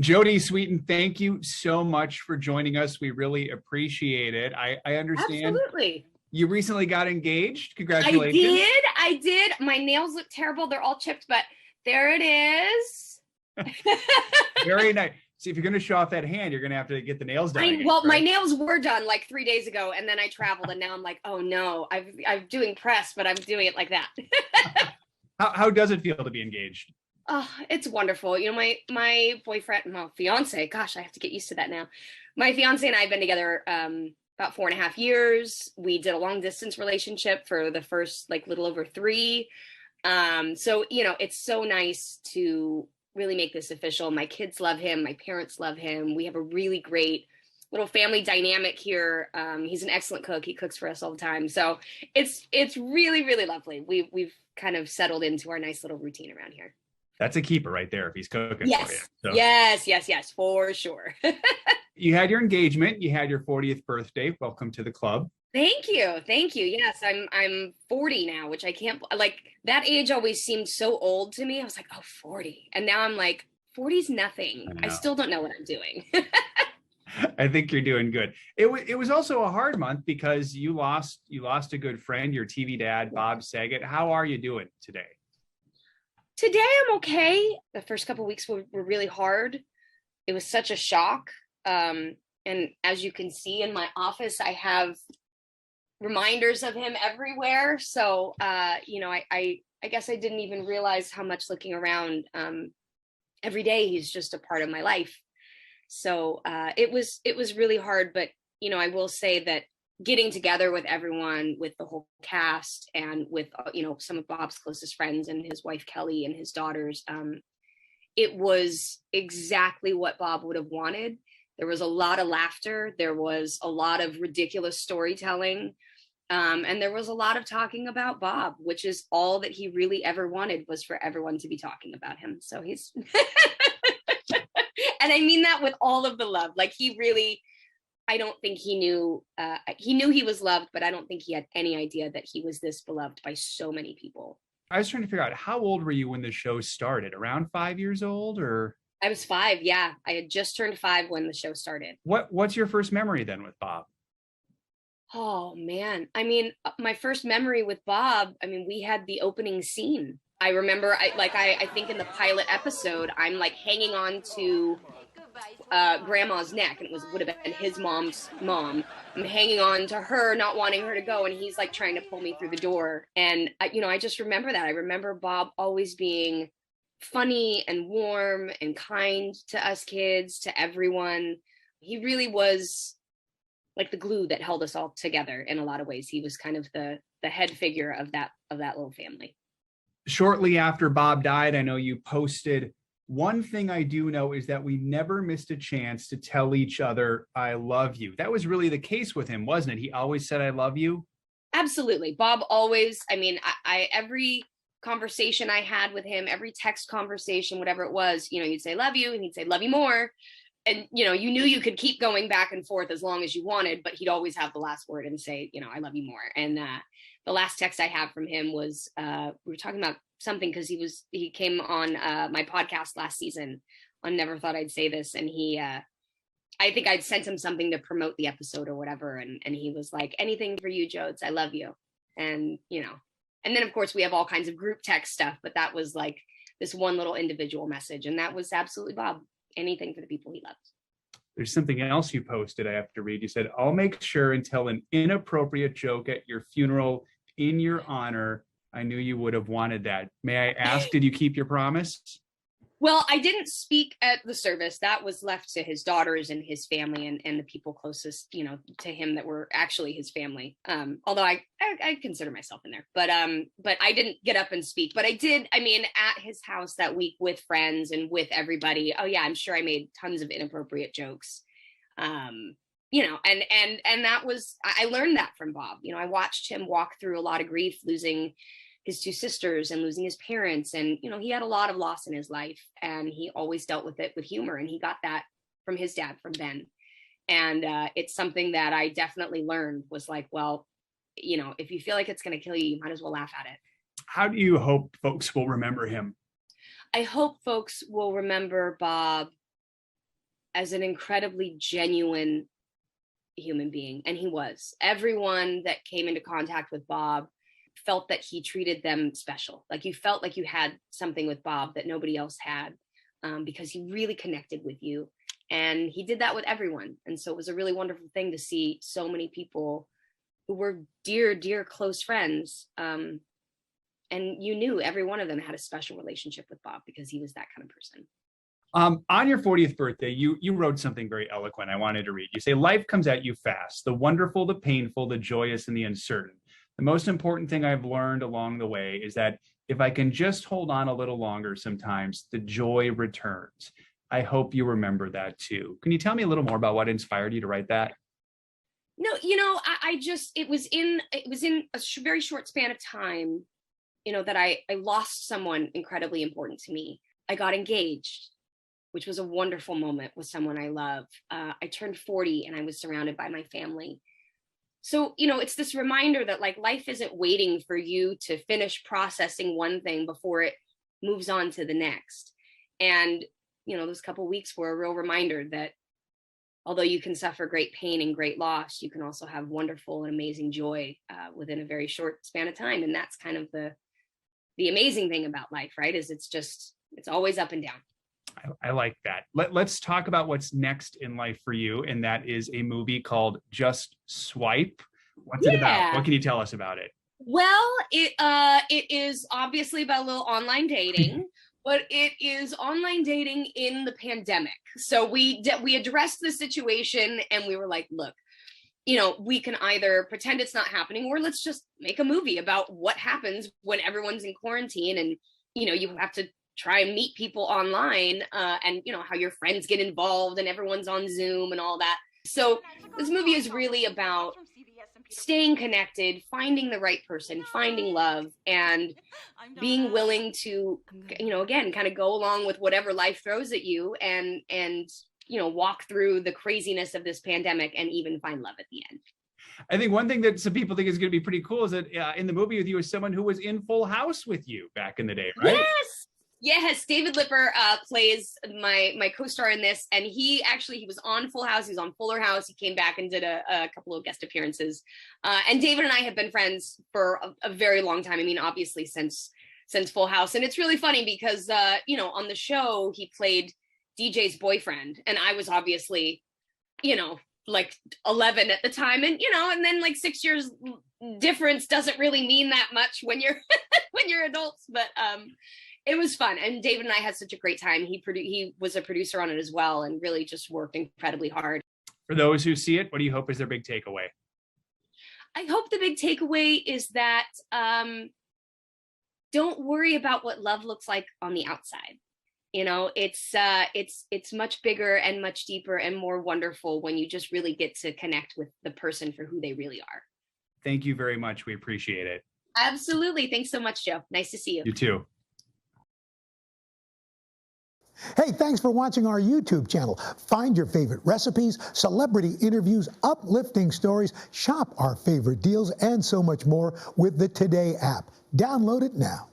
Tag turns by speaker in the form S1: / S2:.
S1: Jodie Sweetin, thank you so much for joining us. We really appreciate it. I understand
S2: Absolutely.
S1: you recently got engaged.
S2: I
S1: Congratulations.
S2: did. I did. My nails look terrible. They're all chipped, but there it is.
S1: Very nice. See, if you're going to show off that hand, you're going to have to get the nails done again,
S2: Well, my
S1: right?
S2: nails were done like 3 days ago, and then I traveled, and now I'm like, oh no, I'm doing press, but I'm doing it like that.
S1: How does it feel to be engaged?
S2: Oh, it's wonderful. My boyfriend, my fiance, gosh, I have to get used to that now. My fiance and I have been together about 4.5 years. We did a long distance relationship for the first like little over three. So it's so nice to really make this official. My kids love him. My parents love him. We have a really great little family dynamic here. He's an excellent cook. He cooks for us all the time. So it's really, really lovely. We've kind of settled into our nice little routine around here.
S1: That's a keeper right there if he's cooking for you.
S2: Yes.
S1: So
S2: Yes, for sure.
S1: you had your engagement, you had your 40th birthday. Welcome to the club.
S2: Thank you. Thank you. Yes, I'm 40 now, which I can't like that age always seemed so old to me. I was like, "Oh, 40." And now I'm like, 40's nothing. I still don't know what I'm doing.
S1: I think you're doing good. It was also a hard month because you lost a good friend, your TV dad, Bob Saget. How are you doing today?
S2: Today I'm okay. The first couple of weeks were really hard. It was such a shock. And as you can see in my office, I have reminders of him everywhere. So, I guess I didn't even realize how much looking around every day, he's just a part of my life. So it was really hard. But, I will say that getting together with everyone, with the whole cast and with, some of Bob's closest friends and his wife, Kelly, and his daughters, it was exactly what Bob would have wanted. There was a lot of laughter. There was a lot of ridiculous storytelling. And there was a lot of talking about Bob, which is all that he really ever wanted, was for everyone to be talking about him. So he's, and I mean that with all of the love. Like I don't think he knew he was loved, but I don't think he had any idea that he was this beloved by so many people.
S1: I was trying to figure out, how old were you when the show started? Around 5 years old, or?
S2: I was 5. Yeah. I had just turned 5 when the show started.
S1: What's your first memory then with Bob?
S2: Oh man. I mean, my first memory with Bob, I mean, we had the opening scene. I remember I think in the pilot episode, I'm like hanging on to grandma's neck, and would have been his mom's mom. I'm hanging on to her, not wanting her to go, and he's like trying to pull me through the door. And I just remember that. I remember Bob always being funny and warm and kind to us kids, to everyone. He really was like the glue that held us all together in a lot of ways. He was kind of the head figure of that little family.
S1: Shortly after Bob died, I know you posted, one thing I do know is that we never missed a chance to tell each other, I love you. That was really the case with him, wasn't it? He always said, I love you.
S2: Absolutely. Bob always, I mean, I every conversation I had with him, every text conversation, whatever it was, you'd say, love you. And he'd say, love you more. And, you knew you could keep going back and forth as long as you wanted, but he'd always have the last word and say, I love you more. And the last text I had from him was, we were talking about something because he came on my podcast last season on Never Thought I'd Say This. And I think I'd sent him something to promote the episode or whatever. And he was like, anything for you, Jodes, I love you. And, and then of course we have all kinds of group text stuff, but that was like this one little individual message. And that was absolutely Bob. Anything for the people he loves.
S1: There's something else you posted I have to read. You said, I'll make sure and tell an inappropriate joke at your funeral in your honor. I knew you would have wanted that. May I ask, did you keep your promise?
S2: Well, I didn't speak at the service. That was left to his daughters and his family and the people closest, to him that were actually his family. Although I consider myself in there, but I didn't get up and speak. But I did. I mean, at his house that week with friends and with everybody. Oh yeah, I'm sure I made tons of inappropriate jokes. And that was, I learned that from Bob. I watched him walk through a lot of grief, losing his 2 sisters and losing his parents. And, he had a lot of loss in his life, and he always dealt with it with humor. And he got that from his dad, from Ben. And it's something that I definitely learned, was like, well, if you feel like it's going to kill you, you might as well laugh at it.
S1: How do you hope folks will remember him?
S2: I hope folks will remember Bob as an incredibly genuine human being. And he was. Everyone that came into contact with Bob felt that he treated them special. Like you felt like you had something with Bob that nobody else had, because he really connected with you. And he did that with everyone. And so it was a really wonderful thing to see so many people who were dear, dear close friends. And you knew every one of them had a special relationship with Bob because he was that kind of person.
S1: On your 40th birthday, you wrote something very eloquent I wanted to read. You say, life comes at you fast, the wonderful, the painful, the joyous, and the uncertain. The most important thing I've learned along the way is that if I can just hold on a little longer sometimes, the joy returns. I hope you remember that too. Can you tell me a little more about what inspired you to write that?
S2: No, it was in a very short span of time, that I lost someone incredibly important to me. I got engaged, which was a wonderful moment with someone I love. I turned 40 and I was surrounded by my family. So, it's this reminder that like life isn't waiting for you to finish processing one thing before it moves on to the next. And, those couple of weeks were a real reminder that although you can suffer great pain and great loss, you can also have wonderful and amazing joy within a very short span of time. And that's kind of the amazing thing about life, right? Is it's always up and down.
S1: I like that. Let's talk about what's next in life for you. And that is a movie called Just Swipe. What's it about? What can you tell us about it?
S2: Well, it is obviously about a little online dating, but it is online dating in the pandemic. So we addressed the situation and we were like, look, we can either pretend it's not happening or let's just make a movie about what happens when everyone's in quarantine and, you have to try and meet people online and how your friends get involved and everyone's on Zoom and all that. So this movie is really about staying connected, finding the right person, finding love, and being willing to, again, kind of go along with whatever life throws at you and walk through the craziness of this pandemic and even find love at the end.
S1: I think one thing that some people think is going to be pretty cool is that in the movie with you is someone who was in Full House with you back in the day, right?
S2: Yes, David Lipper plays my co-star in this, and he was on Full House. He was on Fuller House. He came back and did a couple of guest appearances. And David and I have been friends for a very long time. I mean, obviously since Full House, and it's really funny because on the show he played DJ's boyfriend, and I was obviously like 11 at the time, and and then like 6 years difference doesn't really mean that much when you're when you're adults, but it was fun, and David and I had such a great time. He was a producer on it as well, and really just worked incredibly hard.
S1: For those who see it, what do you hope is their big takeaway?
S2: I hope the big takeaway is that don't worry about what love looks like on the outside. It's much bigger and much deeper and more wonderful when you just really get to connect with the person for who they really are.
S1: Thank you very much. We appreciate it.
S2: Absolutely. Thanks so much, Joe. Nice to see you.
S1: You too.
S3: Hey, thanks for watching our YouTube channel. Find your favorite recipes, celebrity interviews, uplifting stories, shop our favorite deals, and so much more with the Today app. Download it now.